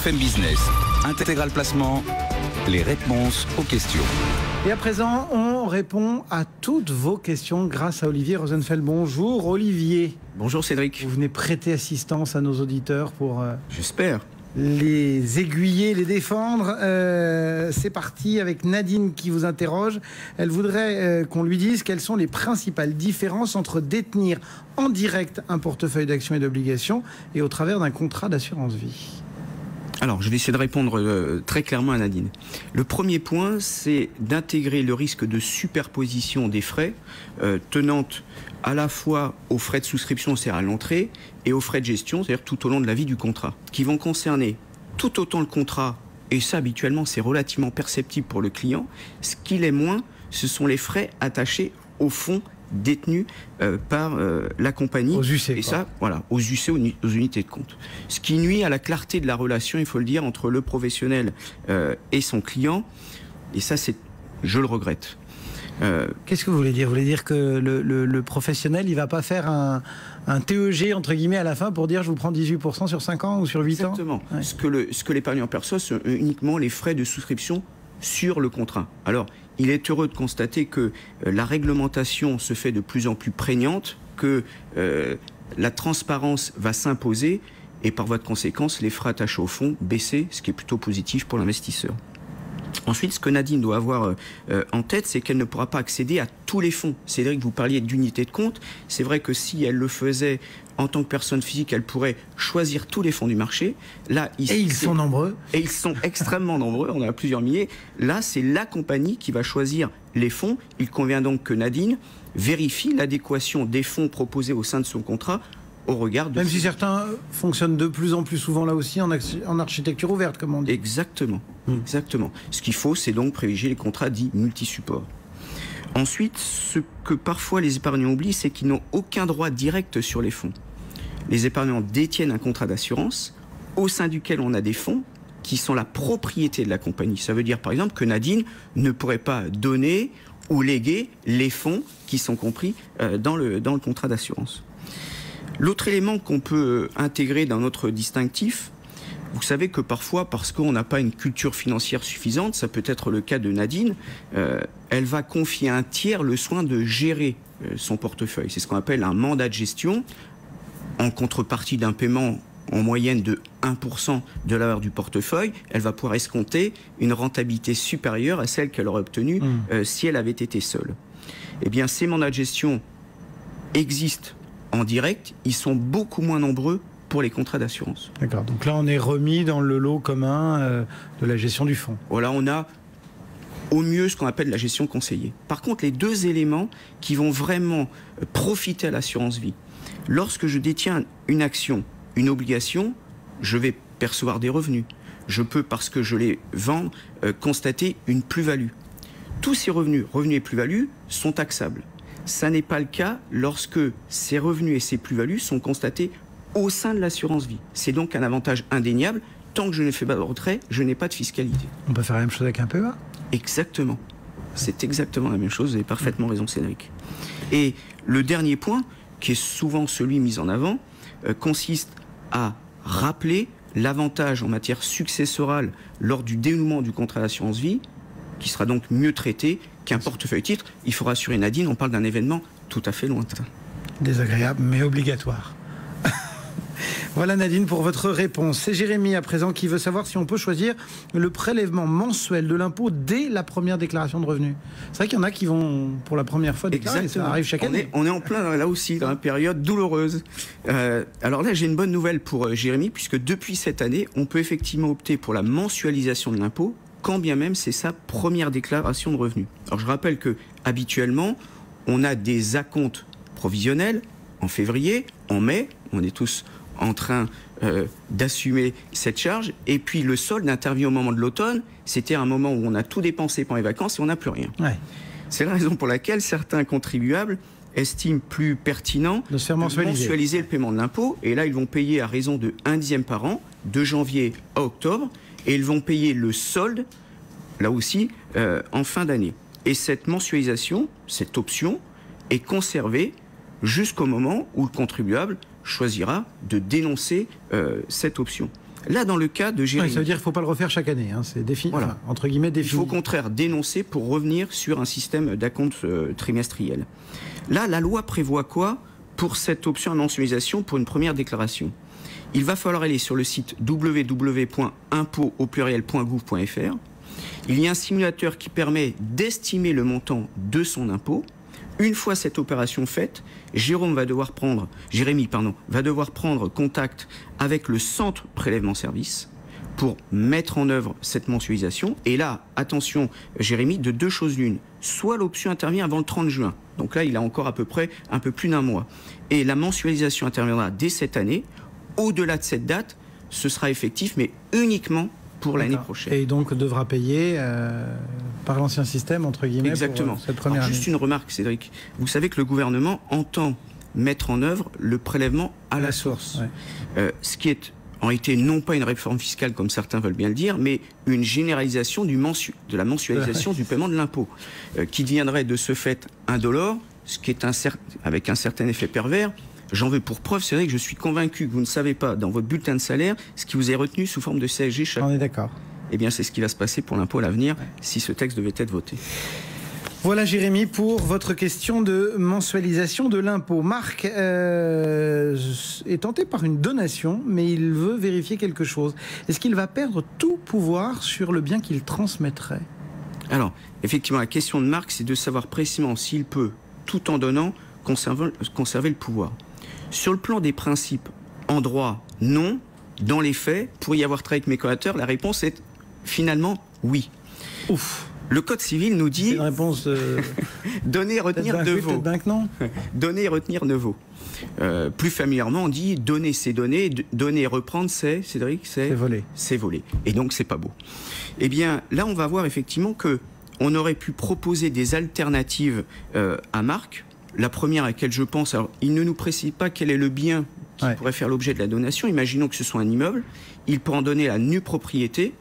BFM Business. Intégral Placement, les réponses aux questions. Et à présent, on répond à toutes vos questions grâce à Olivier Rosenfeld. Bonjour Olivier. Bonjour Cédric. Vous venez prêter assistance à nos auditeurs pour J'espère. les aiguiller, les défendre. C'est parti avec Nadine qui vous interroge. Elle voudrait qu'on lui dise quelles sont les principales différences entre détenir en direct un portefeuille d'actions et d'obligations et au travers d'un contrat d'assurance vie. Alors, je vais essayer de répondre très clairement à Nadine. Le premier point, c'est d'intégrer le risque de superposition des frais tenant à la fois aux frais de souscription, c'est-à-dire à l'entrée, et aux frais de gestion, c'est-à-dire tout au long de la vie du contrat, qui vont concerner tout autant le contrat, et ça, habituellement, c'est relativement perceptible pour le client. Ce qui l'est moins, ce sont les frais attachés au fonds détenus par la compagnie. Aux UC, et ça, voilà, aux UC, aux unités de compte. Ce qui nuit à la clarté de la relation, il faut le dire, entre le professionnel et son client. Et ça, je le regrette. Qu'est-ce que vous voulez dire? Vous voulez dire que le professionnel, il ne va pas faire un TEG, entre guillemets, à la fin pour dire je vous prends 18% sur 5 ans ou sur 8 ans? Exactement. Ouais. Ce que l'épargnant perçoit, c'est uniquement les frais de souscription sur le contrat. Alors, il est heureux de constater que la réglementation se fait de plus en plus prégnante, que la transparence va s'imposer et par voie de conséquence, les frais attachés au fonds baisser, ce qui est plutôt positif pour l'investisseur. Ensuite, ce que Nadine doit avoir en tête, c'est qu'elle ne pourra pas accéder à tous les fonds. Cédric, vous parliez d'unité de compte. C'est vrai que si elle le faisait en tant que personne physique, elle pourrait choisir tous les fonds du marché. Là, et ils sont nombreux. Et ils sont extrêmement nombreux, on en a plusieurs milliers. Là, c'est la compagnie qui va choisir les fonds. Il convient donc que Nadine vérifie l'adéquation des fonds proposés au sein de son contrat au regard de... Même si certains fonctionnent de plus en plus souvent là aussi en architecture ouverte, comme on dit. Exactement, exactement. Ce qu'il faut, c'est donc privilégier les contrats dits multi-supports. Ensuite, ce que parfois les épargnants oublient, c'est qu'ils n'ont aucun droit direct sur les fonds. Les épargnants détiennent un contrat d'assurance au sein duquel on a des fonds qui sont la propriété de la compagnie. Ça veut dire par exemple que Nadine ne pourrait pas donner ou léguer les fonds qui sont compris dans le contrat d'assurance. L'autre élément qu'on peut intégrer dans notre distinctif, vous savez que parfois, parce qu'on n'a pas une culture financière suffisante, ça peut être le cas de Nadine, elle va confier à un tiers le soin de gérer son portefeuille. C'est ce qu'on appelle un mandat de gestion, en contrepartie d'un paiement en moyenne de 1% de la valeur du portefeuille, elle va pouvoir escompter une rentabilité supérieure à celle qu'elle aurait obtenue si elle avait été seule. Eh bien, ces mandats de gestion existent en direct, ils sont beaucoup moins nombreux pour les contrats d'assurance. D'accord, donc là on est remis dans le lot commun de la gestion du fonds. Voilà, on a au mieux ce qu'on appelle la gestion conseillée. Par contre, les deux éléments qui vont vraiment profiter à l'assurance vie, lorsque je détiens une action, une obligation, je vais percevoir des revenus. Je peux, parce que je les vends, constater une plus-value. Tous ces revenus et plus-values, sont taxables. Ça n'est pas le cas lorsque ces revenus et ces plus-values sont constatés au sein de l'assurance vie. C'est donc un avantage indéniable. Tant que je ne fais pas de retrait, je n'ai pas de fiscalité. On peut faire la même chose avec un PEA? Exactement. C'est exactement la même chose. Vous avez parfaitement raison, Cédric. Et le dernier point, qui est souvent celui mis en avant, consiste à rappeler l'avantage en matière successorale lors du dénouement du contrat d'assurance vie, qui sera donc mieux traité qu'un portefeuille titre. Il faut rassurer Nadine, on parle d'un événement tout à fait lointain. Désagréable, mais obligatoire. Voilà Nadine pour votre réponse. C'est Jérémy à présent qui veut savoir si on peut choisir le prélèvement mensuel de l'impôt dès la première déclaration de revenus. C'est vrai qu'il y en a qui vont pour la première fois déclarer, ça arrive chaque année. On est en plein là aussi dans une période douloureuse. Alors là, j'ai une bonne nouvelle pour Jérémy, puisque depuis cette année, on peut effectivement opter pour la mensualisation de l'impôt, quand bien même c'est sa première déclaration de revenus. Alors je rappelle que habituellement, on a des acomptes provisionnels en février, en mai, on est tous en train d'assumer cette charge, et puis le solde intervient au moment de l'automne, c'était un moment où on a tout dépensé pendant les vacances et on n'a plus rien. Ouais. C'est la raison pour laquelle certains contribuables estiment plus pertinent de se faire mensualiser le paiement de l'impôt, et là ils vont payer à raison de 1/10 par an, de janvier à octobre, et ils vont payer le solde, là aussi, en fin d'année. Et cette mensualisation, cette option, est conservée jusqu'au moment où le contribuable choisira de dénoncer cette option. Là, dans le cas de Jérémy... Ça veut dire qu'il ne faut pas le refaire chaque année, hein, c'est voilà. Enfin, entre guillemets défini. Il faut au contraire dénoncer pour revenir sur un système d'acompte trimestriel. Là, la loi prévoit quoi pour cette option à mensualisation pour une première déclaration? Il va falloir aller sur le site www.impôt.gouv.fr. Il y a un simulateur qui permet d'estimer le montant de son impôt. Une fois cette opération faite, Jérémy va devoir prendre contact avec le centre prélèvement service pour mettre en œuvre cette mensualisation. Et là, attention, Jérémy, de deux choses l'une. Soit l'option intervient avant le 30 juin. Donc là, il a encore à peu près un peu plus d'un mois. Et la mensualisation interviendra dès cette année. Au-delà de cette date, ce sera effectif, mais uniquement pour l'année prochaine. Et donc devra payer par l'ancien système, entre guillemets, exactement. Pour cette première année. Juste une remarque, Cédric. Vous savez que le gouvernement entend mettre en œuvre le prélèvement à la source. Ouais. Ce qui est en réalité non pas une réforme fiscale, comme certains veulent bien le dire, mais une généralisation de la mensualisation du paiement de l'impôt, qui deviendrait de ce fait indolore, ce qui est avec un certain effet pervers. J'en veux pour preuve, c'est vrai que je suis convaincu que vous ne savez pas, dans votre bulletin de salaire, ce qui vous est retenu sous forme de CSG chaque mois. On est d'accord. Eh bien, c'est ce qui va se passer pour l'impôt à l'avenir, si ce texte devait être voté. Voilà, Jérémy, pour votre question de mensualisation de l'impôt. Marc est tenté par une donation, mais il veut vérifier quelque chose. Est-ce qu'il va perdre tout pouvoir sur le bien qu'il transmettrait? Alors, effectivement, la question de Marc, c'est de savoir précisément s'il peut, tout en donnant, conserver le pouvoir. Sur le plan des principes, en droit, non. Dans les faits, pour y avoir travaillé avec mes collateurs, la réponse est finalement oui. Ouf. Le Code civil nous dit... C'est une réponse... donner et retenir ne vaut. Donner et retenir ne vaut. Plus familièrement, on dit donner, c'est donner. Donner et reprendre, c'est, Cédric, c'est voler. C'est voler. Et donc, c'est pas beau. Eh bien, là, on va voir effectivement que on aurait pu proposer des alternatives à Marc. La première à laquelle je pense, alors il ne nous précise pas quel est le bien qui pourrait faire l'objet de la donation. Imaginons que ce soit un immeuble. Il peut en donner la nue propriété.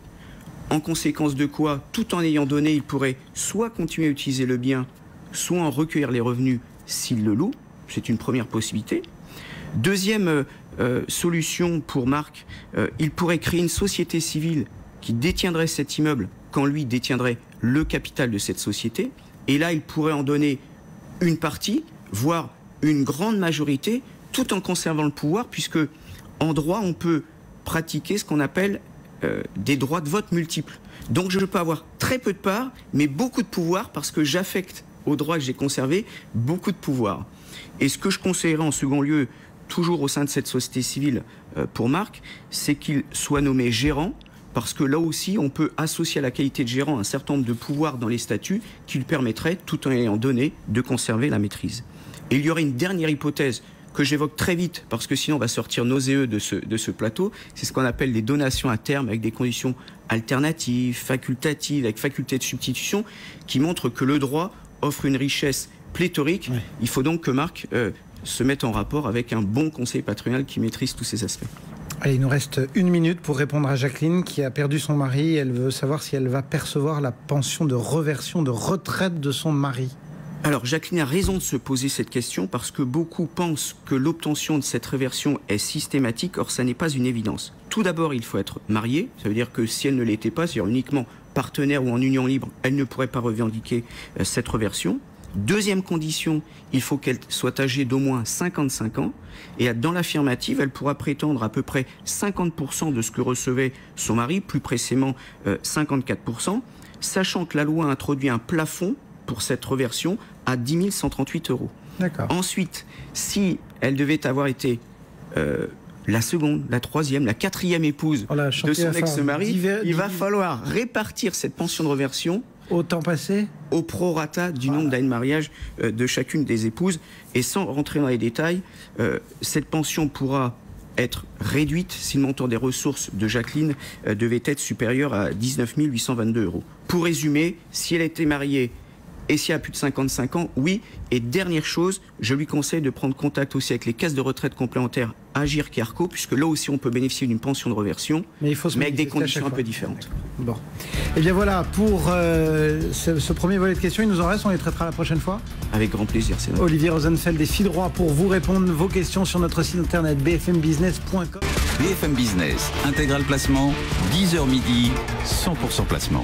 En conséquence de quoi, tout en ayant donné, il pourrait soit continuer à utiliser le bien, soit en recueillir les revenus s'il le loue. C'est une première possibilité. Deuxième solution pour Marc, il pourrait créer une société civile qui détiendrait cet immeuble quand lui détiendrait le capital de cette société. Et là, il pourrait en donner une partie, voire une grande majorité, tout en conservant le pouvoir, puisque en droit, on peut pratiquer ce qu'on appelle des droits de vote multiples. Donc je peux avoir très peu de parts, mais beaucoup de pouvoir, parce que j'affecte aux droits que j'ai conservés beaucoup de pouvoir. Et ce que je conseillerais en second lieu, toujours au sein de cette société civile pour Marc, c'est qu'il soit nommé gérant, parce que là aussi, on peut associer à la qualité de gérant un certain nombre de pouvoirs dans les statuts qui lui permettraient, tout en ayant donné, de conserver la maîtrise. Et il y aurait une dernière hypothèse que j'évoque très vite, parce que sinon on va sortir nauséeux de ce plateau, c'est ce qu'on appelle les donations à terme avec des conditions alternatives, facultatives, avec faculté de substitution, qui montrent que le droit offre une richesse pléthorique. Ouais. Il faut donc que Marc se mette en rapport avec un bon conseiller patronal qui maîtrise tous ces aspects. Allez, il nous reste 1 minute pour répondre à Jacqueline qui a perdu son mari. Elle veut savoir si elle va percevoir la pension de reversion de retraite de son mari. Alors, Jacqueline a raison de se poser cette question parce que beaucoup pensent que l'obtention de cette réversion est systématique. Or, ça n'est pas une évidence. Tout d'abord, il faut être marié. Ça veut dire que si elle ne l'était pas, c'est-à-dire uniquement partenaire ou en union libre, elle ne pourrait pas revendiquer cette réversion. Deuxième condition, il faut qu'elle soit âgée d'au moins 55 ans. Et dans l'affirmative, elle pourra prétendre à peu près 50% de ce que recevait son mari, plus précisément 54%, sachant que la loi a introduit un plafond pour cette réversion à 10 138 €. D'accord. Ensuite, si elle devait avoir été la seconde, la troisième, la quatrième épouse de son ex-mari, il va falloir répartir cette pension de réversion au temps passé, au prorata du nombre d'années de mariage de chacune des épouses. Et sans rentrer dans les détails, cette pension pourra être réduite si le montant des ressources de Jacqueline devait être supérieur à 19 822 €. Pour résumer, si elle était mariée Et s'il y a plus de 55 ans, oui. Et dernière chose, je lui conseille de prendre contact aussi avec les caisses de retraite complémentaires Agirc et Arco, puisque là aussi on peut bénéficier d'une pension de réversion, mais avec des conditions un peu différentes. Bon. Et bien voilà, pour ce premier volet de questions, il nous en reste, on les traitera la prochaine fois. Avec grand plaisir, c'est vrai. Olivier Rosenfeld des filles droit pour vous répondre vos questions sur notre site internet bfmbusiness.com. BFM Business, intégral placement, 10h midi, 100% placement.